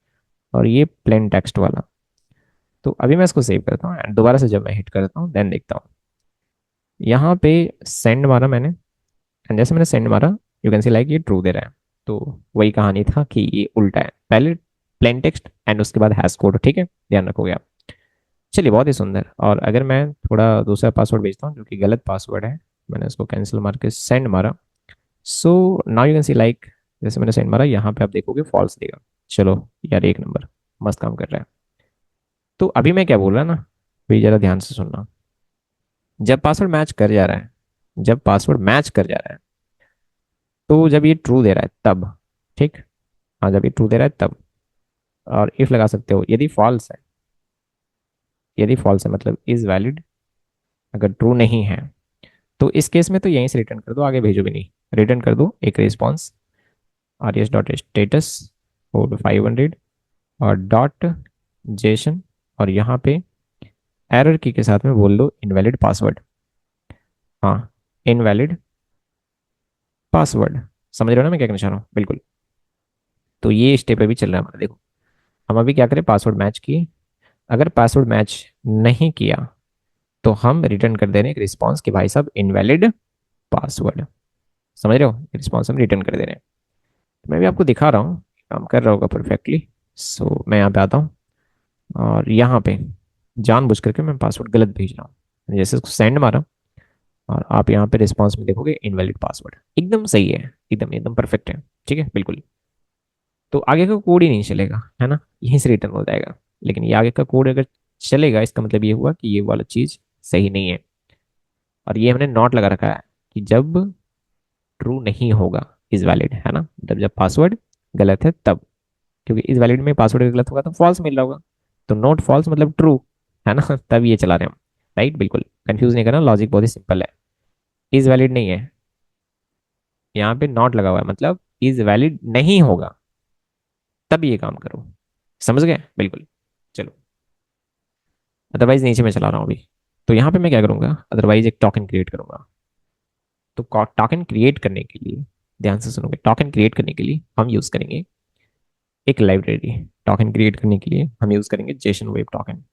और ये प्लेन टेक्स्ट वाला। तो अभी मैं इसको सेव करता हूँ एंड दोबारा से जब मैं हिट करता हूँ देन देखता हूँ। यहाँ पे सेंड मारा मैंने, एंड जैसे मैंने सेंड मारा यू कैन सी लाइक ये ट्रू दे रहा है। तो वही कहानी था कि ये उल्टा है, पहले प्लेन टेक्स्ट एंड उसके बाद हैश कोड। ठीक है, ध्यान रखोगे आप। चलिए बहुत ही सुंदर। और अगर मैं थोड़ा दूसरा पासवर्ड भेजता हूँ जो कि गलत पासवर्ड है, मैंने उसको कैंसिल मार के सेंड मारा। So now you can see like, जैसे मैंने सेंड मारा यहाँ पे आप देखोगे फॉल्स देगा। चलो यार एक नंबर, मस्त काम कर रहा है। तो अभी मैं क्या बोल रहा ना, भाई जरा ध्यान से सुनना। जब पासवर्ड मैच कर जा रहा है, जब पासवर्ड मैच कर जा रहा है, तो जब ये ट्रू दे रहा है तब, ठीक, हाँ जब ये ट्रू दे रहा है तब। और इफ लगा सकते हो यदि फॉल्स है, यदि फॉल्स है मतलब इज वैलिड, अगर ट्रू नहीं है तो इस केस में तो यहीं से रिटर्न कर दो, आगे भेजो भी नहीं, रिटर्न कर दो एक response, are S dot status और 500 और डॉट जेसन, और यहाँ पे एरर की के साथ में बोल दो इनवैलिड पासवर्ड। हाँ, इनवैलिड पासवर्ड। समझ रहे हो ना मैं क्या कहना चाह रहा हूँ, बिल्कुल। तो ये स्टेप अभी चल रहा है हमारा, देखो। हम अभी क्या करें, पासवर्ड मैच किए, अगर पासवर्ड मैच नहीं किया तो हम रिटर्न कर दे रहे हैं एक रिस्पॉन्स कि भाई साहब इनवैलिड पासवर्ड। समझ रहे हो, रिस्पॉन्स हम रिटर्न कर दे रहे हैं। तो मैं भी आपको दिखा रहा हूँ, काम कर रहा होगा परफेक्टली। सो मैं यहाँ पे आता हूँ, और यहाँ पे जानबूझ करके मैं पासवर्ड गलत भेज रहा हूँ, जैसे उसको सेंड मारा, और आप यहाँ पे रिस्पॉन्स में देखोगे इनवैलिड पासवर्ड, एकदम सही है, एकदम एकदम परफेक्ट है। ठीक है, बिल्कुल। तो आगे का कोड ही नहीं चलेगा, है ना, यहीं से रिटर्न हो जाएगा। लेकिन ये आगे का कोड अगर चलेगा, इसका मतलब ये हुआ कि ये वाला चीज सही नहीं है। और ये हमने नॉट लगा रखा है कि जब ट्रू नहीं होगा इज वैलिड, है ना, जब जब पासवर्ड गलत है तब, क्योंकि इज वैलिड में पासवर्ड गलत होगा तो फॉल्स मिल रहा होगा, तो नॉट फॉल्स मतलब ट्रू, है ना तब ये चला रहे हैं हम। राइट, बिल्कुल कंफ्यूज नहीं करना, लॉजिक बहुत ही सिंपल है। इज वैलिड नहीं है, यहाँ पे नॉट लगा हुआ है, मतलब इज वैलिड नहीं होगा तब ये काम करो। समझ गए, बिल्कुल। चलो, अदरवाइज नीचे मैं चला रहा हूँ अभी। तो यहाँ पे मैं क्या करूंगा, अदरवाइज एक टोकन क्रिएट करूंगा। तो टोकन क्रिएट करने के लिए, ध्यान से सुनोगे, टोकन क्रिएट करने के लिए हम यूज करेंगे एक लाइब्रेरी। टोकन क्रिएट करने के लिए हम यूज करेंगे जेसन वेब टोकन।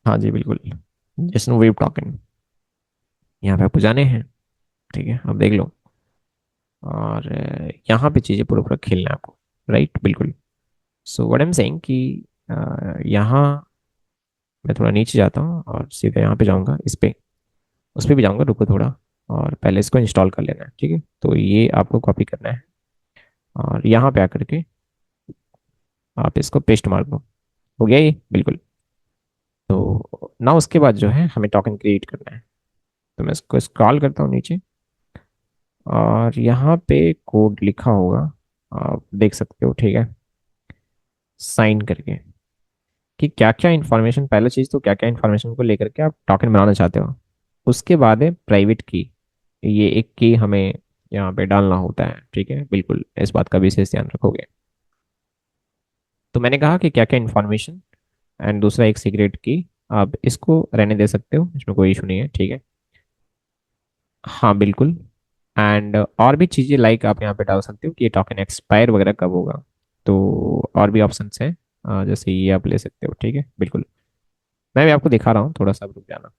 हाँ जी बिल्कुल, जेसन वेब टोकन। यहाँ पे आपको जाने हैं, ठीक है, अब देख लो। और यहाँ पे चीजें पूरा पूरा खेलना है आपको। राइट, बिल्कुल। So what I am saying कि यहाँ मैं थोड़ा नीचे जाता हूँ और सीधा यहाँ पे जाऊँगा, इस पे उस पे भी जाऊँगा, रुको थोड़ा। और पहले इसको इंस्टॉल कर लेना है, ठीक है। तो ये आपको कॉपी करना है और यहाँ पे आकर के आप इसको पेस्ट मार दो। हो गया ये बिल्कुल। तो ना उसके बाद जो है हमें टोकन क्रिएट करना है। तो मैं इसको स्क्रॉल करता हूँ नीचे और यहाँ पे कोड लिखा होगा, आप देख सकते हो, ठीक है। साइन करके कि क्या क्या इन्फॉर्मेशन, पहला चीज़ तो क्या क्या इन्फॉर्मेशन को लेकर के आप टोकन बनाना चाहते हो। उसके बाद है प्राइवेट की। ये एक की हमें यहाँ पे डालना होता है, ठीक है, बिल्कुल इस बात का विशेष ध्यान रखोगे। तो मैंने कहा कि क्या क्या इन्फॉर्मेशन, एंड दूसरा एक सीक्रेट की। आप इसको रहने दे सकते हो, इसमें कोई इशू नहीं है, ठीक है। हाँ बिल्कुल। एंड और भी चीज़ें लाइक आप यहाँ पे डाल सकते हो कि ये टोकन एक्सपायर वगैरह कब होगा। तो और भी ऑप्शंस हैं, जैसे ये आप ले सकते हो, ठीक है बिल्कुल। मैं भी आपको दिखा रहा हूँ, थोड़ा सा रुक जाना।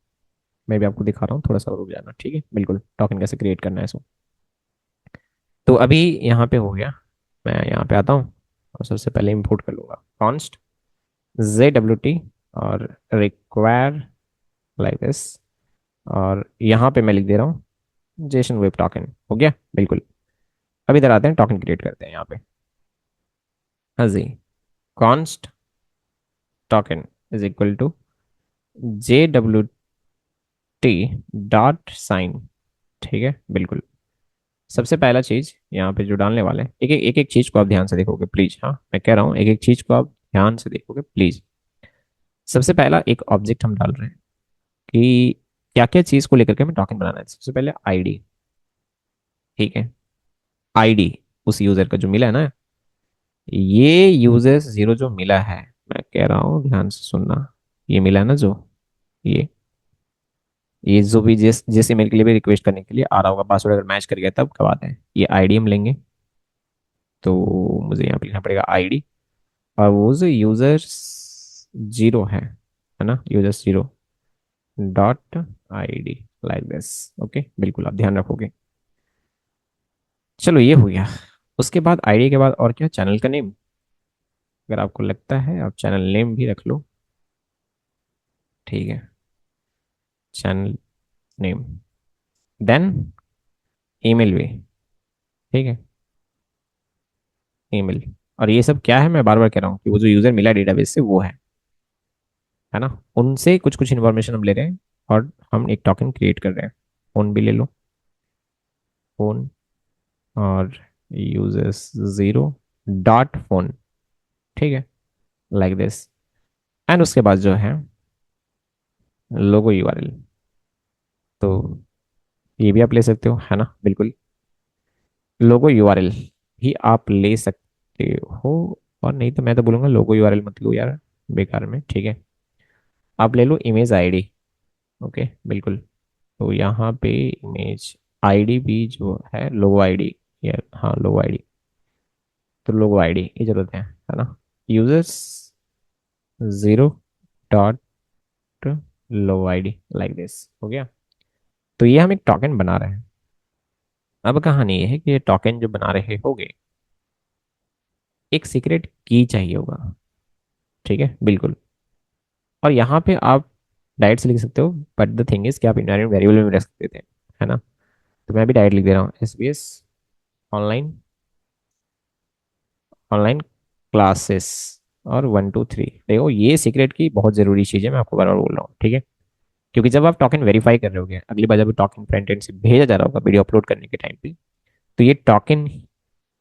मैं भी आपको दिखा रहा हूँ, थोड़ा सा रुक जाना, ठीक है बिल्कुल, टोकन कैसे क्रिएट करना है सो। तो अभी यहाँ पे हो गया। मैं यहाँ पे आता हूँ और सबसे पहले इंपोर्ट कर लूँगा कॉन्स्ट JWT और रिक्वायर लाइक दिस। और यहाँ पे मैं लिख दे रहा हूँ जेसन वेब टोकन। हो गया बिल्कुल। अब इधर आते हैं, टोकन क्रिएट करते हैं यहाँ पे। हाँ जी, const token is equal to JWT dot sign, ठीक है बिल्कुल। सबसे पहला चीज यहाँ पे जो डालने वाले हैं, एक एक चीज को आप ध्यान से देखोगे प्लीज। हाँ मैं कह रहा हूँ एक एक चीज को आप ध्यान से देखोगे प्लीज। सबसे पहला एक ऑब्जेक्ट हम डाल रहे हैं कि क्या क्या चीज को लेकर के हमें टोकन बनाना है। सबसे पहले आईडी, ठीक है। आईडी उस यूजर का जो मिला है ना, ये यूजर्स जीरो जो मिला है, मैं कह रहा हूँ ध्यान से सुनना। ये मिला है ना जो, ये ये जो भी जिस ईमेल के लिए भी रिक्वेस्ट करने के लिए आ रहा होगा, पासवर्ड अगर मैच कर गया तब कब आते हैं, ये आईडी हम लेंगे। तो मुझे यहाँ पे लिखना पड़ेगा आईडी। और वो जो यूजर्स जीरो है ना, users zero dot ID like this. Okay बिल्कुल, आप ध्यान रखोगे। चलो ये हो गया। उसके बाद आईडी के बाद और क्या, चैनल का नेम। अगर आपको लगता है आप चैनल नेम भी रख लो, ठीक है, चैनल नेम। देन ईमेल भी, ठीक है, ईमेल। और ये सब क्या है, मैं बार बार कह रहा हूँ कि वो जो यूजर मिला डेटाबेस से वो है ना, उनसे कुछ कुछ इन्फॉर्मेशन हम ले रहे हैं और हम एक टोकन क्रिएट कर रहे हैं। फोन भी ले लो, फोन, और यूजर्स जीरो डॉट फोन, ठीक है, लाइक दिस। एंड उसके बाद जो है लोगो यूआरएल। तो ये भी आप ले सकते हो, है ना बिल्कुल। लोगो यूआरएल भी आप ले सकते हो, और नहीं तो मैं तो बोलूंगा लोगो यूआरएल मत लो यार, बेकार में, ठीक है। आप ले लो इमेज आईडी। ओके बिल्कुल। तो यहाँ पे इमेज आईडी भी जो है लोगो आईडी, यार हाँ लोगो आईडी। तो लोगो आईडी की जरूरत है ना। Users zero dot logo ID like this. हो गया। तो ये हम एक टोकन बना रहे हैं। अब कहानी ये है कि ये टोकन जो बना रहे होगे, एक सीक्रेट की चाहिए होगा, ठीक है बिल्कुल। और यहाँ पे आप डायरेक्ट से लिख सकते हो, बट द थिंग इज कि आप इनवायरमेंट वेरिएबल में भी रख सकते थे, है ना। तो मैं भी डायरेक्ट लिख दे रहा हूँ SBS ऑनलाइन, ऑनलाइन क्लासेस, और 1 2 3। देखो ये सीक्रेट की बहुत जरूरी चीज़ है, मैं आपको बार बार बोल रहा हूँ, ठीक है। क्योंकि जब आप टोकन वेरीफाई कर रहे होगे, अगली बार जब टोकन फ्रंट एंड से भेजा जा रहा होगा वीडियो अपलोड करने के टाइम पे, तो ये टोकन,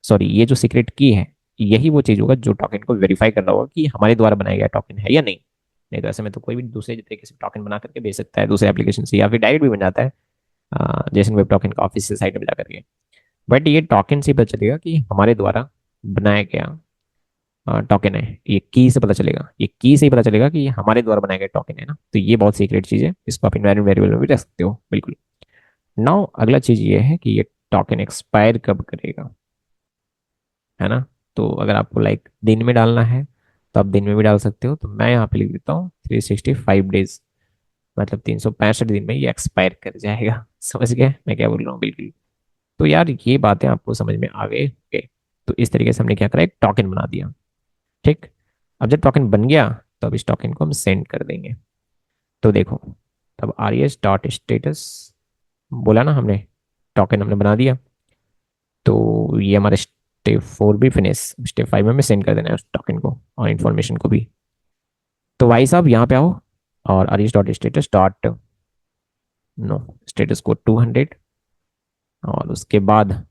सॉरी ये जो सीक्रेट की है, यही वो चीज़ होगा जो टोकन को वेरीफाई कर रहा होगा कि हमारे द्वारा बनाया गया टोकन है या नहीं। नहीं तो ऐसे में तो कोई भी दूसरे तरीके से टोकन बना करके भेज सकता है दूसरे एप्लीकेशन से, या फिर डायरेक्ट भी बन जाता है जेसन वेब टोकन का ऑफिशियल साइट में जा करके। बट ये टोकन से पता चलेगा कि हमारे द्वारा बनाया गया टोकन है। ये की से पता चलेगा, ये की से ही पता चलेगा कि ये हमारे द्वारा बनाया गया टोकन है ना। तो ये बहुत सीक्रेट चीज़ है, इसको आप इन्वायरमेंट वेरिएबल में भी रख सकते हो बिल्कुल। नाउ अगला चीज़ ये है कि ये टोकन एक्सपायर कब करेगा, है ना। तो अगर आपको लाइक दिन में डालना है तो आप दिन में भी डाल सकते हो। तो मैं यहाँ पे लिख देता हूँ 365 डेज, मतलब 365 दिन में ये एक्सपायर कर जाएगा। समझ गए मैं क्या बोल रहा हूँ बिल्कुल। तो यार ये बातें आपको समझ में आ गए। ओके, तो इस तरीके से हमने क्या करा, एक टोकन बना दिया, ठीक। अब जब टोकन बन गया तो अब इस टोकन को हम सेंड कर देंगे। तो देखो, तब आर एस डॉट स्टेटस बोला ना हमने, टोकन हमने बना दिया। तो ये हमारा स्टेप 4 भी फिनिश। स्टेप 5 में हमें सेंड कर देना है उस टोकन को और इन्फॉर्मेशन को भी। तो भाई साहब यहाँ पे आओ और R S dot status dot no status को 200 और उसके बाद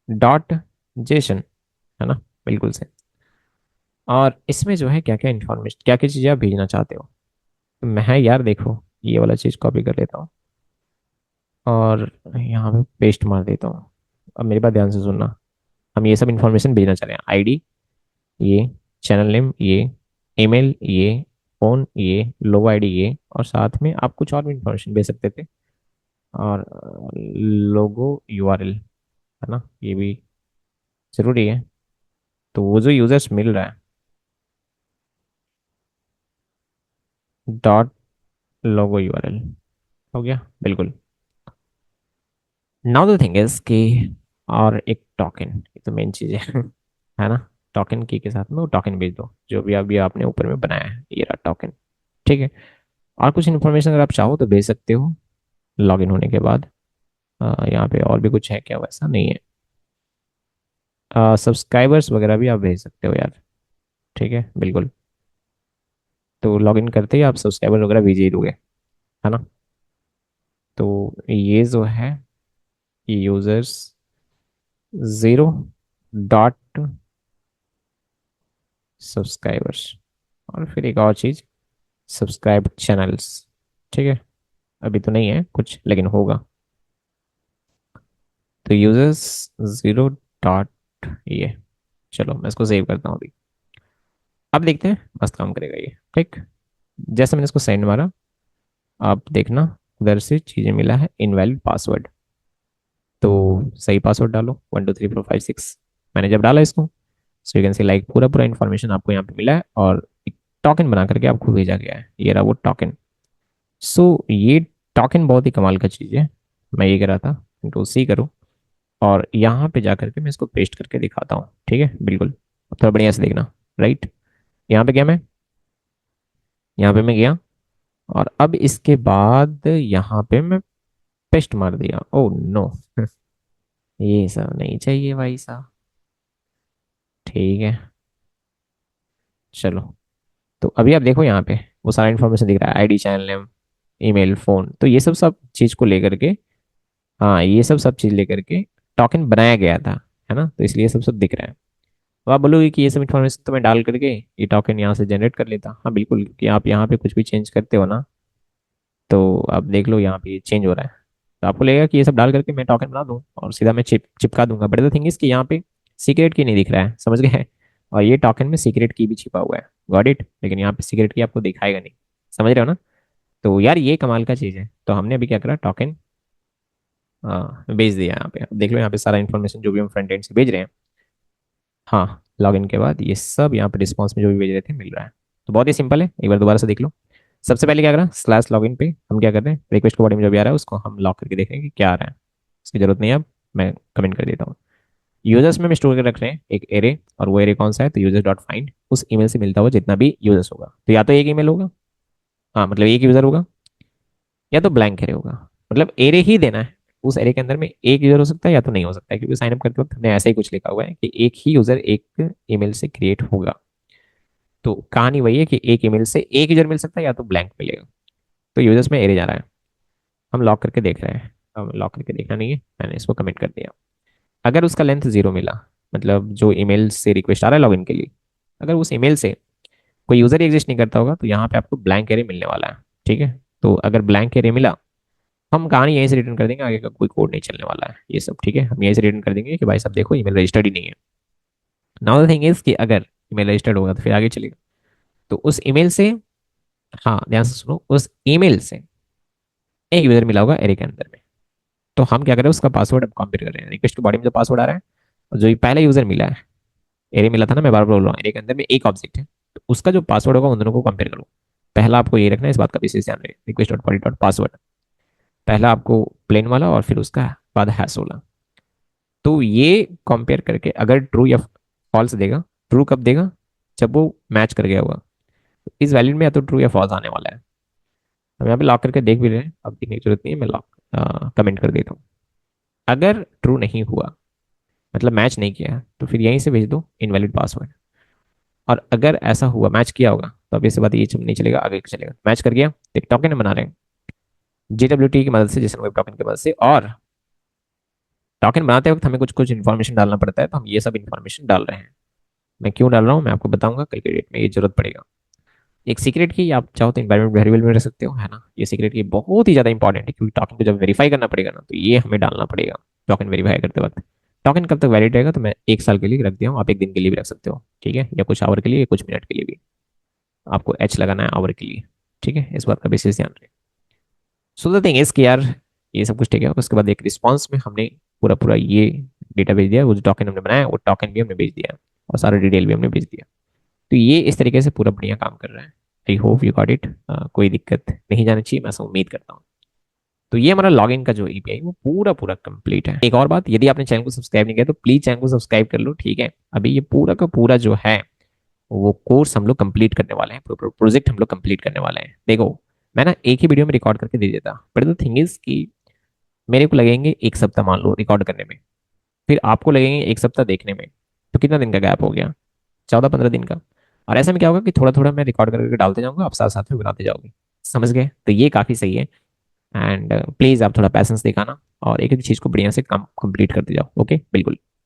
डॉट जेसन, है ना, बिल्कुल से। और इसमें जो है क्या क्या इन्फॉर्मेशन, क्या क्या चीज़ें आप भेजना चाहते हो। तो मैं यार देखो ये वाला चीज़ कॉपी कर लेता हूँ और यहाँ पे पेस्ट मार देता हूँ। अब मेरी बात ध्यान से सुनना। हम ये सब इन्फॉर्मेशन भेजना चाह रहे हैं, आईडी ये, चैनल नेम ये, ईमेल ये, फोन ये, लोगो आईडी ये, और साथ में आप कुछ और भी इन्फॉर्मेशन भेज सकते थे। और लोगो यूआरएल, है ना, ये भी जरूरी है। तो वो जो यूजर्स मिल रहा है, डॉट लोगो यूआरएल हो गया बिल्कुल। नाउ द थिंग इज कि, और एक टोकन, ये तो मेन चीज है है ना। टोकन की के साथ में वो टोकन भेज दो जो भी अभी आपने ऊपर में बनाया है, ये रहा टोकन। ठीक है। और कुछ इन्फॉर्मेशन अगर आप चाहो तो भेज सकते हो लॉगिन होने के बाद। यहाँ पे और भी कुछ है क्या, वैसा नहीं है। सब्सक्राइबर्स वगैरह भी आप भेज सकते हो यार। ठीक है बिल्कुल। तो लॉगिन करते ही आप सब्सक्राइबर वगैरह भेज ही दोगे, है ना। तो ये जो है यूजर्स 0 सब्सक्राइबर्स, और फिर एक और चीज, सब्सक्राइब चैनल्स। ठीक है। अभी तो नहीं है कुछ लेकिन होगा। तो यूजर्स 0 ये, चलो मैं इसको सेव करता हूँ अभी। अब देखते हैं मस्त काम करेगा ये। ठीक। जैसे मैंने इसको सेंड मारा, आप देखना उधर से चीजें मिला है इनवैलिड पासवर्ड। तो सही पासवर्ड डालो 123456। मैंने जब डाला इसको, so you can see like पूरा पूरा इन्फॉर्मेशन आपको यहाँ पे मिला है और एक टोकन बना करके आपको भेजा गया है। ये रहा वो टोकन। सो ये टोकन बहुत ही कमाल का चीज़ है। मैं ये कह रहा था तो सी करो, और यहाँ पे जा करके मैं इसको पेस्ट करके दिखाता हूँ। ठीक है बिल्कुल। अब थोड़ा बढ़िया से देखना। राइट, यहाँ पे गया मैं, यहाँ पे मैं गया, और अब इसके बाद यहाँ पे मैं पेस्ट मार दिया। ओ नो ये सब नहीं चाहिए भाई साहब। ठीक है चलो। तो अभी आप देखो यहाँ पे वो सारा इन्फॉर्मेशन दिख रहा है, ID, channel name, email, phone. तो ये सब सब चीज़ को लेकर के, हाँ ये सब सब चीज़ लेकर के टोकन बनाया गया था, है ना। तो इसलिए सब सब दिख रहा है। तो आप बोलोगे कि ये सब इन्फॉर्मेशन तो मैं डाल करके ये टोकन यहाँ से जनरेट कर लेता। हाँ बिल्कुल, कि आप यहाँ पे कुछ भी चेंज करते हो ना, तो आप देख लो यहाँ पे चेंज हो रहा है। तो आपको लगेगा कि ये सब डाल करके मैं टोकन बना दूँ और सीधा मैं चिपका दूंगा। बट द थिंग इज कि यहाँ पे सीक्रेट की नहीं दिख रहा है, समझ गए। और ये टोकन में सीक्रेट की भी छिपा हुआ है, गॉट इट। लेकिन यहाँ पे सीक्रेट की आपको दिखाएगा नहीं, समझ रहे हो ना। तो यार ये कमाल का चीज़ है। तो हमने अभी क्या करा, टोकन भेज दिया यहाँ पे। अब देख लो यहाँ पे सारा इन्फॉर्मेशन जो भी हम फ्रंट एंड से भेज रहे हैं, हाँ लॉगिन के बाद ये सब यहाँ पे रिस्पॉन्स में जो भी भेज रहे थे मिल रहा है। तो बहुत ही सिंपल है, एक बार दोबारा से देख लो। सबसे पहले क्या करा, स्लैश लॉगिन पे हम क्या कर रहे हैं, रिक्वेस्ट के बॉडी में जो भी आ रहा है उसको हम लॉक करके देख रहे हैं कि क्या आ रहा है। इसकी जरूरत नहीं है, अब मैं कमेंट कर देता हूँ। यूजर्स में हम स्टोर कर रख रहे हैं एक एरे, और वो एरे कौन सा है, तो यूजर डॉट फाइंड उस ईमेल से मिलता हुआ जितना भी यूजर्स होगा। तो या तो एक ईमेल होगा, हाँ मतलब एक यूजर होगा, या तो ब्लैंक एरे होगा। मतलब एरे ही देना है। उस एरे के अंदर में एक यूजर हो सकता है या तो नहीं हो सकता है, क्योंकि साइन अप करते वक्त हमने ऐसा ही कुछ लिखा हुआ है कि एक ही यूजर एक ईमेल से क्रिएट होगा। तो कहानी वही है कि एक ईमेल से एक यूजर मिल सकता है या तो ब्लैंक मिलेगा। तो यूजर्स में एरे जा रहा है, हम लॉक करके देख रहे हैं। हम लॉक करके देखना नहीं है, मैंने इसको कमेंट कर दिया। अगर उसका लेंथ 0 मिला, मतलब जो ईमेल से रिक्वेस्ट आ रहा है लॉगिन के लिए, अगर उस ईमेल से कोई यूजर ही एग्जिस्ट नहीं करता होगा, तो यहाँ पे आपको ब्लैंक एरे मिलने वाला है। ठीक है। तो अगर ब्लैंक एरे मिला, हम कहानी यहीं से रिटर्न कर देंगे, आगे का कोई कोड नहीं चलने वाला है ये सब। ठीक है, हम यहीं से रिटर्न कर देंगे कि भाई साहब देखो ईमेल रजिस्टर्ड ही नहीं है। नाउ द थिंग इज कि अगर ईमेल रजिस्टर्ड होगा तो फिर आगे चलेगा। तो उस ईमेल से, हाँ ध्यान से सुनो, उस ईमेल से एक यूजर मिला होगा एरे के अंदर में। तो हम क्या करें, उसका पासवर्ड अब कंपेयर कर रहे हैं। रिक्वेस्ट के बॉडी में जो पासवर्ड आ रहा है और जो ये पहला यूजर मिला है, एरे मिला था ना, मैं बार बार बोल रहा हूँ, एरे के अंदर में एक ऑब्जेक्ट है, तो उसका जो पासवर्ड होगा उन दोनों को कंपेयर करो। पहला आपको ये रखना है, इस बात का विशेष ध्यान रहे, request dot body dot password, पहला आपको प्लेन वाला और फिर उसका बाद हैश वाला। तो ये कंपेयर करके अगर ट्रू या फॉल्स देगा, ट्रू कब देगा, जब वो मैच कर गया होगा तो इस वैल्यू में या तो ट्रू या फॉल्स आने वाला है। हम यहाँ पे लॉक करके देख भी रहे हैं, अब देखने की जरूरत नहीं है, मैं लॉक कमेंट कर देता हूँ। अगर ट्रू नहीं हुआ, मतलब मैच नहीं किया, तो फिर यहीं से भेज दो इनवैलिड पासवर्ड। और अगर ऐसा हुआ मैच किया होगा तो अब इसके बाद ये नहीं चलेगा, आगे चलेगा। मैच कर गया तो एक टोकन बना रहे हैं JWT की मदद से, जेसन वेब टोकन की मदद से। और टोकन बनाते वक्त हमें कुछ कुछ इन्फॉर्मेशन डालना पड़ता है, तो हम ये सब इन्फॉर्मेशन डाल रहे हैं। मैं क्यों डाल रहा हूँ मैं आपको बताऊंगा, कल के डेट में ये जरूरत पड़ेगा। एक सीक्रेट की आप चाहो तो इन्वायरमेंट वेरिएबल में रख सकते हो, है ना। ये सीक्रेट की बहुत ही ज्यादा इंपॉर्टेंट है, क्योंकि टोकन को जब वेरीफाई करना पड़ेगा ना, तो ये हमें डालना पड़ेगा टोकन वेरीफाई करते वक्त। टोकन कब तक वैलिड रहेगा, तो मैं 1 साल के लिए रख दिया हूँ, आप 1 दिन के लिए भी रख सकते हो, ठीक है, या कुछ आवर के लिए, या कुछ मिनट के लिए भी। आपको एच लगाना है आवर के लिए, ठीक है, इस बात का विशेष ध्यान रखें। सो द थिंग इज कि यार ये सब कुछ ठीक है। उसके बाद एक रिस्पॉन्स में हमने पूरा पूरा ये डेटा भेज दिया, वो जो टोकन हमने बनाया वो टोकन भी हमने भेज दिया, और सारा डिटेल भी हमने भेज दिया। तो ये इस तरीके से पूरा बढ़िया काम कर रहा है। I hope you got it. कोई दिक्कत नहीं जानी चाहिए, मैं ऐसा उम्मीद करता हूँ। तो ये हमारा लॉगिन का जो एपीआई वो पूरा पूरा कंप्लीट है। एक और बात, यदि आपने चैनल को सब्सक्राइब नहीं किया तो प्लीज चैनल को सब्सक्राइब कर लो, ठीक है। अभी ये पूरा का पूरा जो है वो कोर्स हम लोग कंप्लीट करने वाले हैं, प्रोजेक्ट हम लोग कंप्लीट करने वाले हैं। देखो, मैं ना एक ही वीडियो में रिकॉर्ड करके दे देता, बट द थिंग इज कि मेरे को लगेंगे 1 सप्ताह मान लो रिकॉर्ड करने में, फिर आपको लगेंगे 1 सप्ताह देखने में। तो कितना दिन का गैप हो गया, 14-15 दिन का। और ऐसा में क्या होगा कि थोड़ा थोड़ा मैं रिकॉर्ड करके डालते जाऊंगा, आप साथ साथ में बनाते जाओगे। समझ गए, तो ये काफ़ी सही है। एंड प्लीज़ आप थोड़ा पैसेंस दिखाना और एक एक चीज़ को बढ़िया से काम कंप्लीट करते जाओ, ओके, बिल्कुल।